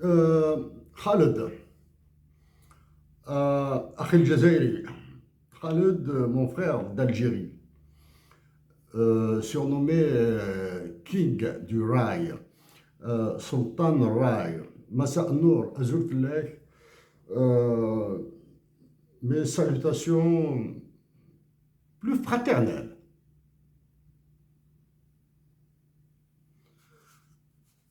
Khaled, Akhil Jazairi, Khaled, mon frère d'Algérie, surnommé King du Rail, Sultan Rail, Massa Nour, Azul Fillah, mes salutations plus fraternelles.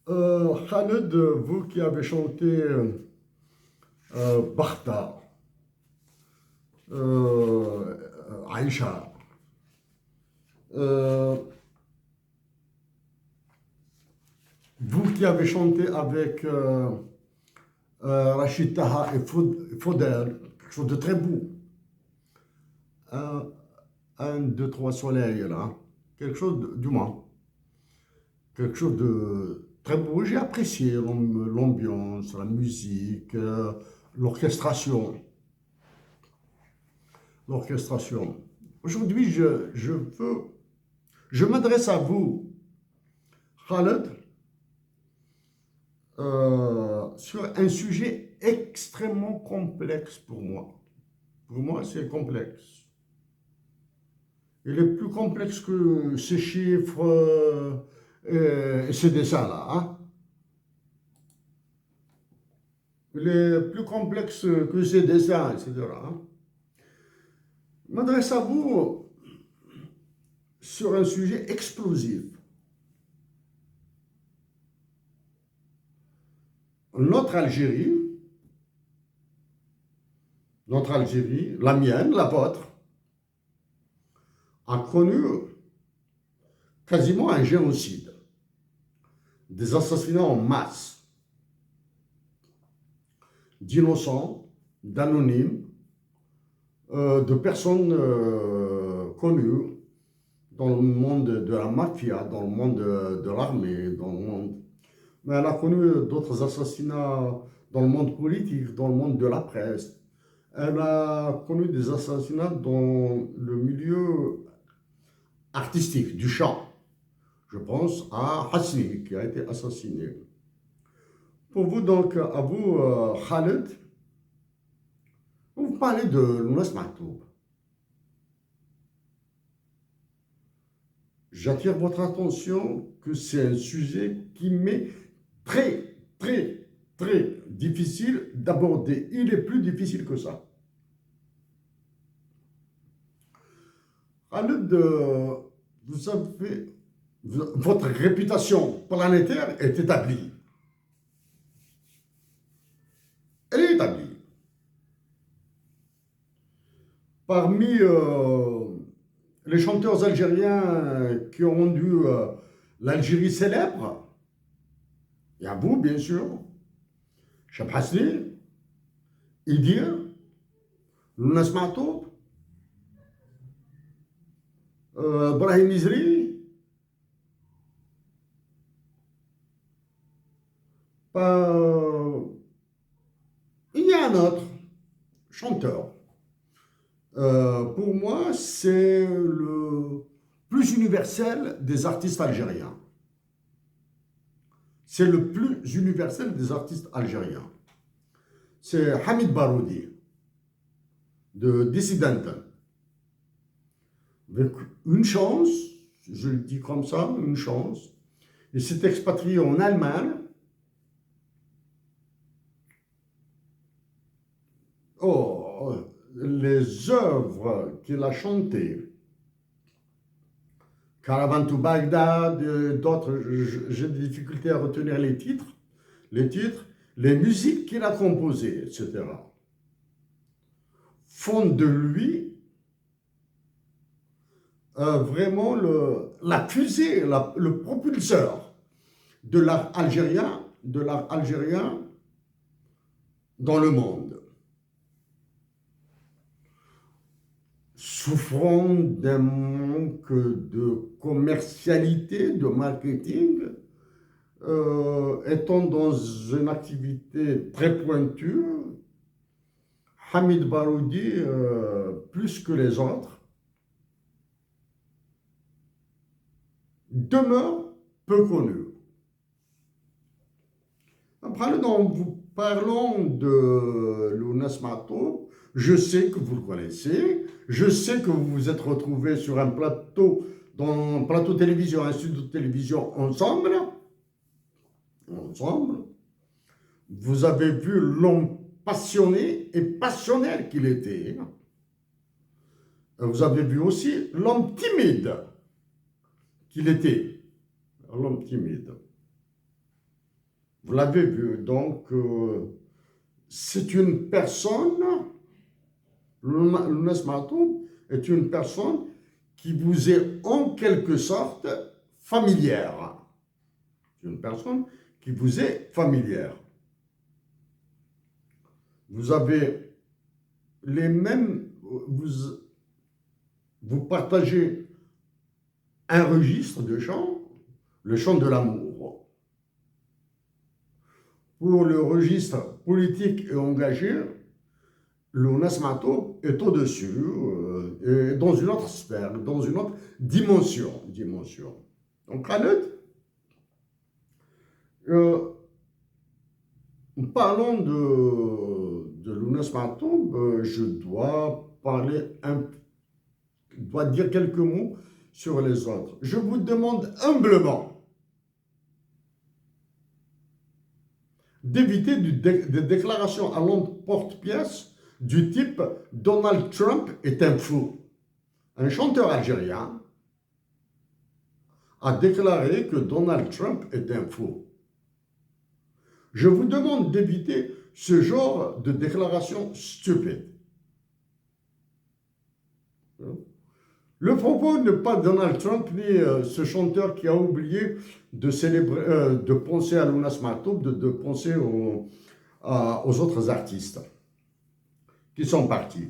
Khaled, vous qui avez chanté Bakhta, Aïcha, vous qui avez chanté avec Rachid Taha et Faudel, quelque chose de très beau. Un, deux, trois soleils là, quelque chose du moins, quelque chose de très beau. J'ai apprécié l'ambiance, la musique, l'orchestration. L'orchestration. Aujourd'hui, je m'adresse à vous, Khaled, sur un sujet extrêmement complexe pour moi. Pour moi, c'est complexe. Il est plus complexe que ces chiffres et ces dessins-là. Hein. Il est plus complexe que ces dessins, etc. Hein. Je m'adresse à vous sur un sujet explosif. Notre Algérie, la mienne, la vôtre, a connu quasiment un génocide, des assassinats en masse d'innocents, d'anonymes, de personnes connues dans le monde de la mafia, dans le monde de l'armée, dans le monde. Mais elle a connu d'autres assassinats dans le monde politique, dans le monde de la presse. Elle a connu des assassinats dans le milieu artistique, du chant. Je pense à Hasni, qui a été assassiné. Pour vous, donc, à vous, Khaled, vous parlez de Lounas Mahtoub. J'attire votre attention que c'est un sujet qui m'est très, très, très difficile d'aborder. Il est plus difficile que ça. Khaled, vous savez, votre réputation planétaire est établie. Elle est établie. Parmi les chanteurs algériens qui ont rendu l'Algérie célèbre, il y a vous, bien sûr, Cheb Hasni, Idir, Lounas Mahtoub, Brahim Mizri, il y a un autre chanteur. Pour moi, c'est le plus universel des artistes algériens. C'est le plus universel des artistes algériens. C'est Hamid Baroudi, de Dissidenten. Avec une chance, je le dis comme ça, une chance, il s'est expatrié en Allemagne. Oh, les œuvres qu'il a chantées, Caravan to Bagdad, d'autres, j'ai des difficultés à retenir les titres, les musiques qu'il a composées, etc., font de lui vraiment la fusée, le propulseur de l'art algérien dans le monde. Souffrant d'un manque de commercialité, de marketing, étant dans une activité très pointue, Hamid Baroudi, plus que les autres, demeure peu connu. Khaled, en vous parlant de Lounas Matoub, je sais que vous le connaissez, je sais que vous vous êtes retrouvés sur un plateau, dans un plateau télévision, un studio de télévision ensemble. Vous avez vu l'homme passionné et passionnel qu'il était. Vous avez vu aussi l'homme timide qu'il était. L'homme timide. Vous l'avez vu, donc c'est une personne, Lounas Matoub est une personne qui vous est en quelque sorte familière. C'est une personne qui vous est familière. Vous avez les mêmes, vous partagez un registre de chant, le chant de l'amour. Pour le registre politique et engagé, Lounas Matoub est au-dessus, dans une autre sphère, dans une autre dimension. Donc Khaled, parlons de Lounas Matoub, je dois dire quelques mots sur les autres. Je vous demande humblement d'éviter des déclarations à l'emporte-pièce du type « Donald Trump est un fou ». Un chanteur algérien a déclaré que Donald Trump est un fou. Je vous demande d'éviter ce genre de déclaration stupide. Le propos n'est pas Donald Trump ni ce chanteur qui a oublié de penser à Lounas Matoub, de penser aux autres artistes qui sont partis.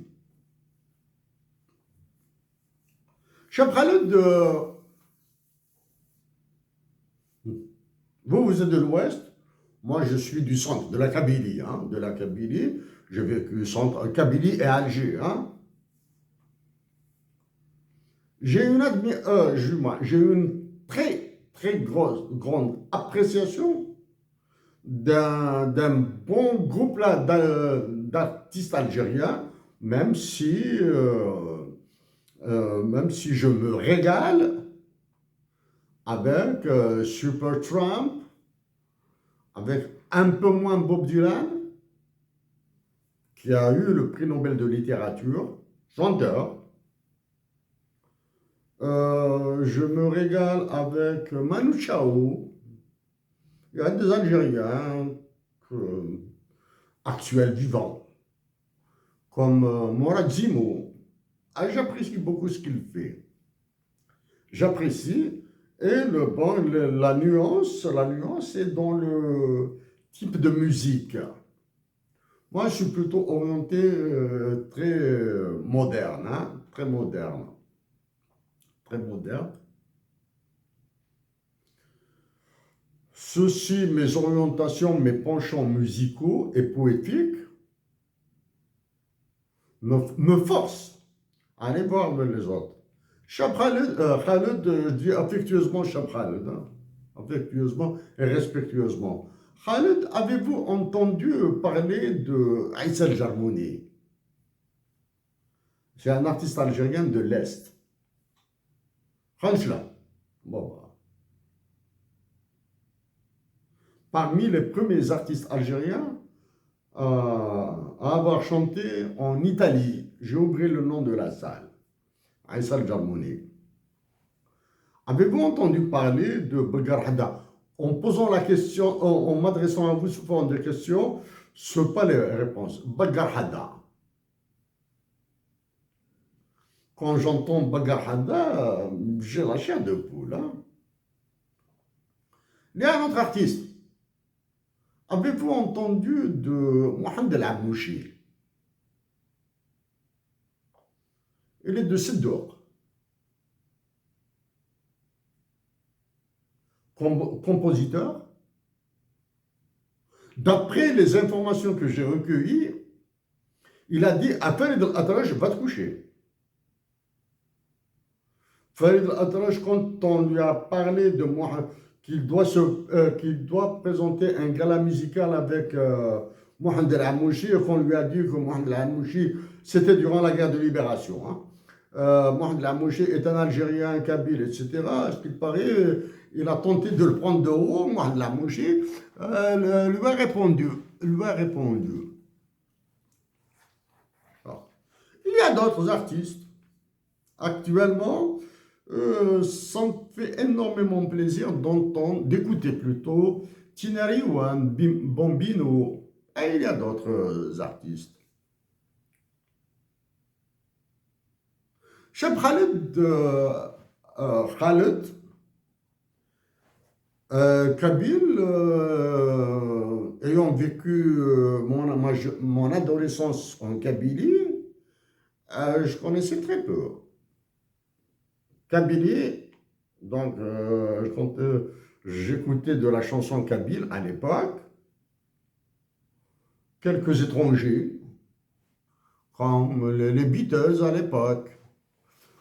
Cheb Khaled, vous êtes de l'Ouest, moi je suis du centre, de la Kabylie. J'ai vécu centre Kabylie et Alger. J'ai une très grande appréciation d'un bon groupe d'artistes algériens, même si je me régale avec Super Trump, avec un peu moins Bob Dylan, qui a eu le prix Nobel de littérature, chanteur. Je me régale avec Manu Chao. Il y a des Algériens actuels vivants, comme Morad Zimo. J'apprécie beaucoup ce qu'il fait. J'apprécie. Et la nuance est dans le type de musique. Moi, je suis plutôt orienté très moderne, très moderne. Ceci, mes orientations, mes penchants musicaux et poétiques me forcent à aller voir les autres. Cheb Khaled, je dis affectueusement Cheb Khaled, affectueusement et respectueusement. Khaled, avez-vous entendu parler de Aïssel Jarmouni? C'est un artiste algérien de l'Est. Khanchla. Bon. Parmi les premiers artistes algériens à avoir chanté en Italie, j'ai oublié le nom de la salle. Aïssel Jarmouni. Avez-vous entendu parler de Belgarhada? En posant la question, en m'adressant à vous sous forme de questions, ce ne sont pas les réponses. Belgarhada. Quand j'entends Belgarhada, j'ai la chair de poule. Il y a un autre artiste. Avez-vous entendu de Mohamed El Abouchi? Il est de Seddour. Compositeur. D'après les informations que j'ai recueillies, il a dit à Farid El-Atrache, va te coucher. Farid El-Atrache, quand on lui a parlé de Mohamed, qu'il doit présenter un gala musical avec Mohamed El Amouchi et qu'on lui a dit que Mohamed El Amouchi, c'était durant la guerre de libération. Hein. Mohamed El Amouchi est un Algérien, un Kabyle, etc. À ce qu'il paraît, il a tenté de le prendre de haut. Mohamed El Amouchi lui a répondu. Alors, il y a d'autres artistes. Actuellement, ça me fait énormément plaisir d'écouter plutôt Tinari ou un Bambino. Et il y a d'autres artistes. Cheb Khaled, Kabyle, ayant vécu mon adolescence en Kabylie, je connaissais très peu. Kabylie, donc j'écoutais de la chanson kabyle à l'époque, quelques étrangers, comme les Beatles à l'époque,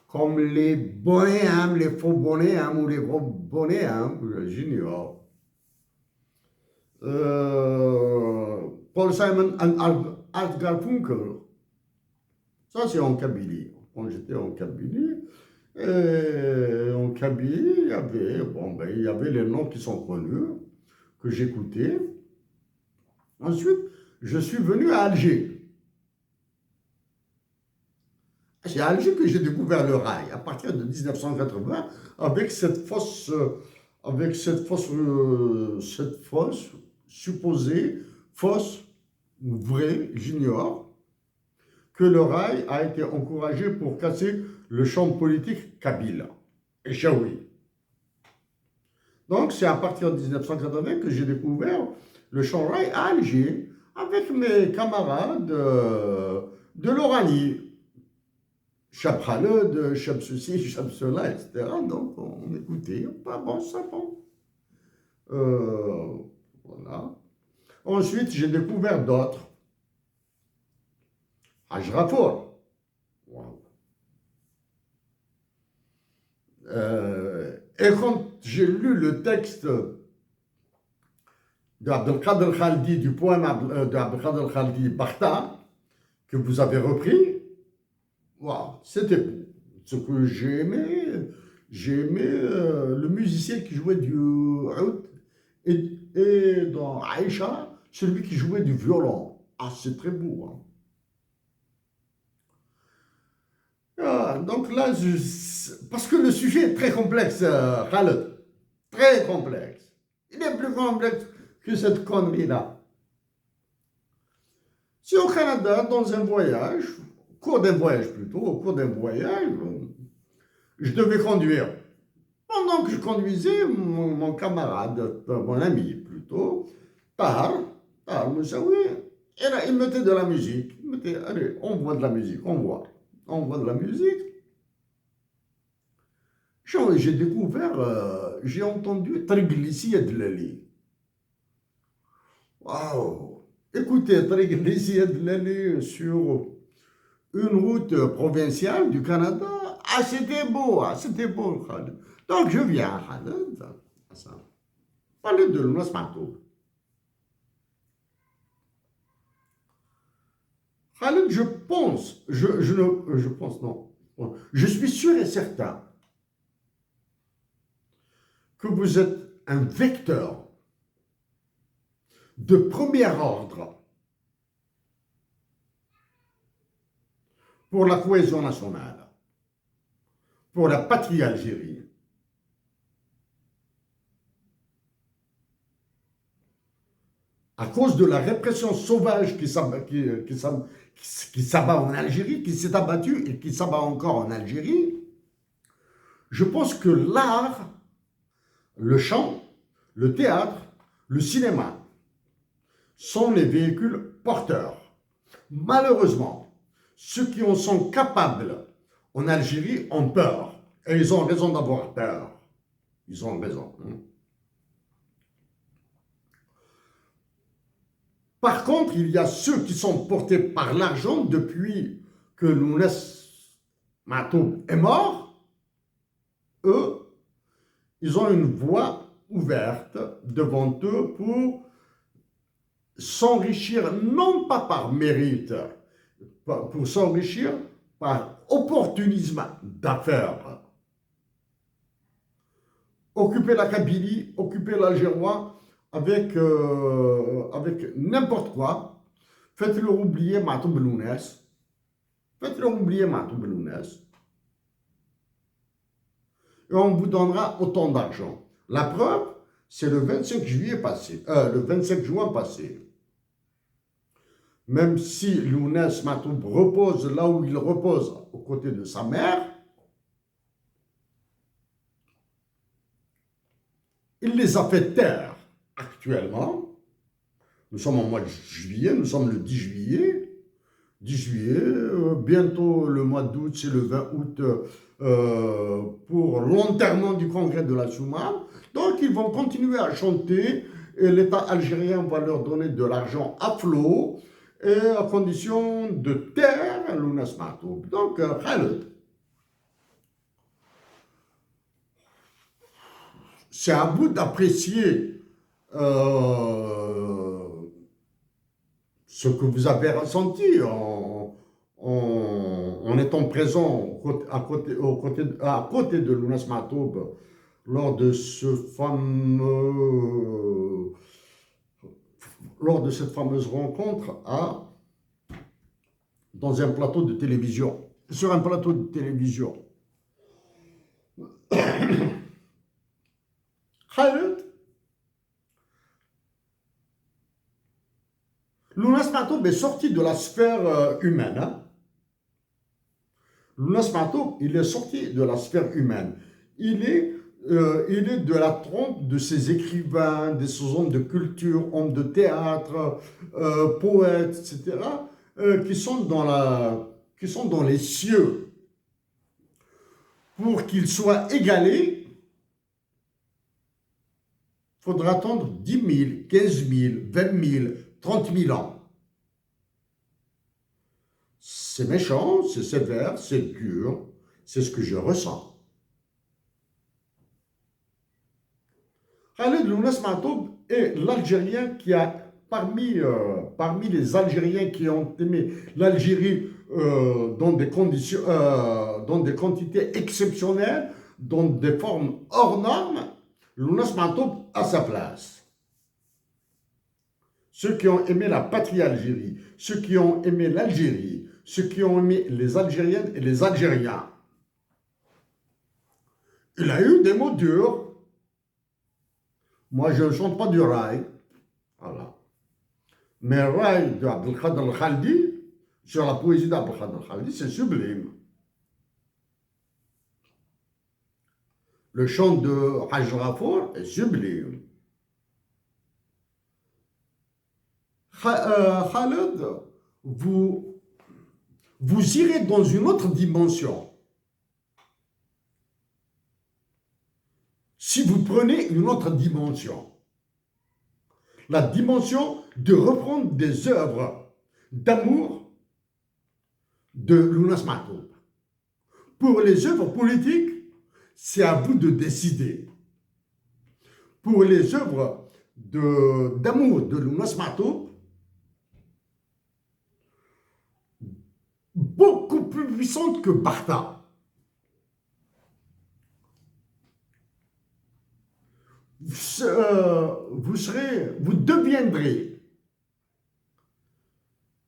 comme les Bonham, les faux Bonham ou les gros Bonham, junior. Paul Simon et Art Garfunkel. Ça, c'est en Kabylie. Quand j'étais en Kabylie, il y avait, il y avait les noms qui sont connus, que j'écoutais. Ensuite, je suis venu à Alger. C'est à Alger que j'ai découvert le rail, à partir de 1980, avec cette fausse supposée, fausse ou vraie, j'ignore, que le rail a été encouragé pour casser le champ politique kabyle et chaoui. Donc, c'est à partir de 1980 que j'ai découvert le champ rail à Alger, avec mes camarades de l'Oranie. Cheb Khaled, Cheb ceci, Cheb cela, etc. Donc, on écoutait, pas bon, ça bon. Voilà. Ensuite, j'ai découvert d'autres. Ajrafour. Wow. Et quand j'ai lu le texte d'Abdelkader Khaldi, du poème d'Abdelkader Khaldi, Bakhta, que vous avez repris, wow, c'était beau. Ce que j'ai aimé le musicien qui jouait du oud et dans Aïcha, celui qui jouait du violon. Ah, c'est très beau. Hein. Donc là, parce que le sujet est très complexe, Khaled. Très complexe. Il est plus complexe que cette connerie-là. Si au Canada, dans un voyage, au cours d'un voyage, je devais conduire. Pendant que je conduisais, mon camarade, mon ami plutôt, Tahar Moussaoui, il mettait de la musique. Il mettait, allez, on voit de la musique, on voit de la musique. J'ai découvert, j'ai entendu Triglissi Adlali. Waouh! Écoutez, Triglissi Adlali sur une route provinciale du Canada. Ah, c'était beau, Khaled. Donc, je viens à Khaled. Parlez de l'Ounasmatou. Khaled, je suis sûr et certain que vous êtes un vecteur de premier ordre pour la cohésion nationale, pour la patrie Algérie. À cause de la répression sauvage qui s'abat en Algérie, qui s'est abattue et qui s'abat encore en Algérie, je pense que l'art, le chant, le théâtre, le cinéma sont les véhicules porteurs. Malheureusement, ceux qui en sont capables en Algérie ont peur. Et ils ont raison d'avoir peur. Ils ont raison. Par contre, il y a ceux qui sont portés par l'argent depuis que Lounès Matoub est mort. Eux, ils ont une voix ouverte devant eux pour s'enrichir, non pas par mérite, pour s'enrichir par opportunisme d'affaires. Occuper la Kabylie, occuper l'Algérois avec n'importe quoi. Faites-leur oublier Matou Belounès. Faites-leur oublier Matou Belounès. Et on vous donnera autant d'argent. La preuve, c'est le 25 juillet passé, le 25 juin passé. Même si Lounès Matoub repose là où il repose, aux côtés de sa mère, il les a fait taire actuellement. Nous sommes au mois de juillet, nous sommes le 10 juillet. 10 juillet, bientôt le mois d'août, c'est le 20 août pour l'enterrement du congrès de la Soumane. Donc ils vont continuer à chanter et l'État algérien va leur donner de l'argent à flot et à condition de taire Lounès Matoub. Donc, Khaled, c'est à vous d'apprécier ce que vous avez ressenti en étant présent à côté de Lounès Matoub lors de cette fameuse rencontre dans un plateau de télévision, sur un plateau de télévision. Khaled, Lounès Matoub est sorti de la sphère humaine. Hein? Lounès Matoub, il est sorti de la sphère humaine. Il est de la trompe de ces écrivains, de ces hommes de culture, hommes de théâtre, poètes, etc., qui sont dans les cieux. Pour qu'ils soient égalés, il faudra attendre 10 000, 15 000, 20 000, 30 000 ans. C'est méchant, c'est sévère, c'est dur, c'est ce que je ressens. Khaled Lounès Matoub est l'Algérien qui a, parmi les Algériens qui ont aimé l'Algérie dans des quantités exceptionnelles, dans des formes hors normes, Lounès Matoub a sa place. Ceux qui ont aimé la patrie Algérie, ceux qui ont aimé l'Algérie, ceux qui ont aimé les Algériennes et les Algériens. Il a eu des mots durs. Moi, je ne chante pas du rail. Voilà. Mais le rail de Abdelkader al-Khaldi, sur la poésie d'Abdelkader al-Khaldi, c'est sublime. Le chant de Haj Rafour est sublime. Khaled, vous irez dans une autre dimension. Si vous prenez une autre dimension, la dimension de reprendre des œuvres d'amour de Lounès Matoub. Pour les œuvres politiques, c'est à vous de décider. Pour les œuvres d'amour de Lounès Matoub, beaucoup plus puissante que Bartha. Vous deviendrez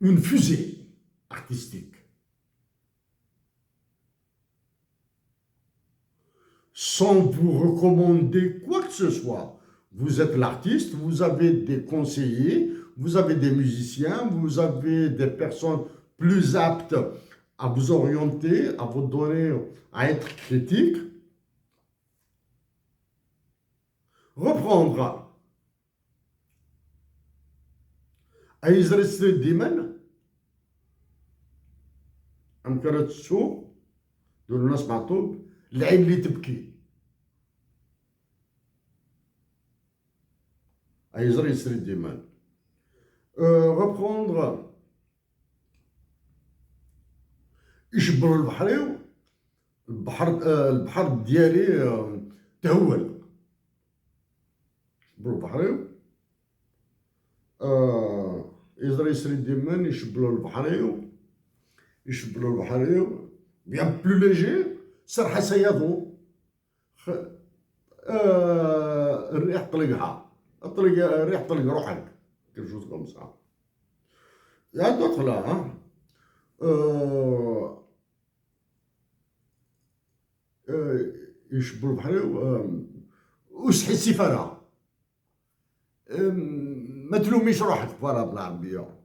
une fusée artistique. Sans vous recommander quoi que ce soit. Vous êtes l'artiste, vous avez des conseillers, vous avez des musiciens, vous avez des personnes plus aptes à vous orienter, à vous donner, à être critique. Reprendre Aïzri Sri Diman, Amkarat Sou, de Lounès Matoub, العين اللي تبكي أيزري يسري الديمان reprendre يشبروا البحريو البحر ديالي تهول يشبلوا البحريو. يزرى يسري الدمان يشبلوا البحريو، يشبلوا البحريو بيان بلو ليجي، سرحة سيادو الريح طلقها، الريح طلق روحك كل شوز كوم سا. يا تدخلها يشبلوا البحريو وسحي السفارة، ما تلوميش روحك فوالا بالعربية.